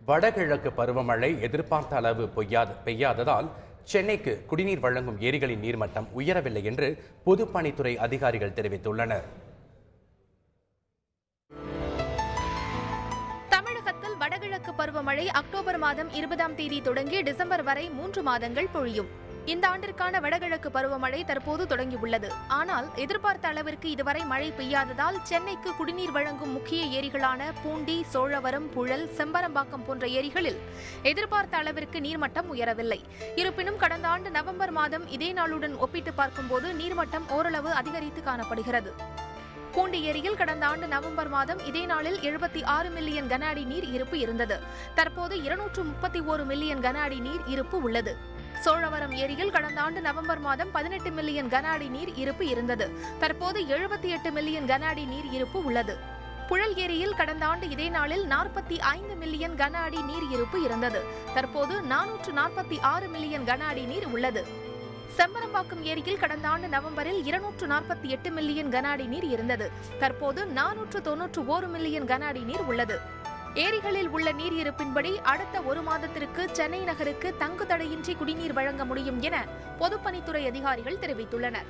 வடகிழக்கு பருவமழை எதிர்பார்த்த அளவு பெய்யாததால் சென்னைக்கு குடிநீர் வழங்கும் ஏரிகளின் நீர்மட்டம் உயரவில்லை என்று பொதுப்பணித்துறை அதிகாரிகள் தெரிவித்துள்ளனர். தமிழகத்தில் வடகிழக்கு பருவமழை அக்டோபர் மாதம் 20ஆம் தேதி தொடங்கி டிசம்பர் வரை 3 மாதங்கள் பொழியும். இந்த ஆண்டிற்கான வடகிழக்கு பருவமழை தற்போது தொடங்கியுள்ளது. ஆனால் எதிர்பார்த்த அளவிற்கு இதுவரை மழை பெய்யாததால் சென்னைக்கு குடிநீர் வழங்கும் முக்கிய ஏரிகளான பூண்டி, சோழவரம், புழல், செம்பரம்பாக்கம் போன்ற ஏரிகளில் எதிர்பார்த்த அளவிற்கு நீர்மட்டம் உயரவில்லை. இருப்பினும் கடந்த ஆண்டு நவம்பர் மாதம் இதே நாளுடன் ஒப்பிட்டு பார்க்கும்போது நீர்மட்டம் ஓரளவு அதிகரித்து காணப்படுகிறது. பூண்டி ஏரியில் கடந்த ஆண்டு நவம்பர் மாதம் இதே நாளில் 76 மில்லியன் கன அடி நீர் இருப்பு இருந்தது. தற்போது 231 மில்லியன் கன அடி நீர் இருப்பு உள்ளது. சோழவரம் ஏரியில் கடந்த ஆண்டு நவம்பர் மாதம் 18 மில்லியன் கன அடி நீர் இருப்பு இருந்தது. தற்போது 78 மில்லியன் கன அடி நீர் இருப்பு உள்ளது. புழல் ஏரியில் கடந்த ஆண்டு இதே நாளில் 45 மில்லியன் கன அடி நீர் இருப்பு இருந்தது. தற்போது 446 மில்லியன் கன அடி நீர் உள்ளது. செம்பரம்பாக்கம் ஏரியில் கடந்த ஆண்டு நவம்பரில் 248 மில்லியன் கன அடி நீர் இருந்தது. தற்போது 491 மில்லியன் கன அடி நீர் உள்ளது. ஏரிகளில் உள்ள நீர் இருப்பின்படி அடுத்த 1 மாதத்திற்கு சென்னை நகருக்கு தங்கு தடையின்றி குடிநீர் வழங்க முடியும் என பொதுப்பணித்துறை அதிகாரிகள் தெரிவித்துள்ளனர்.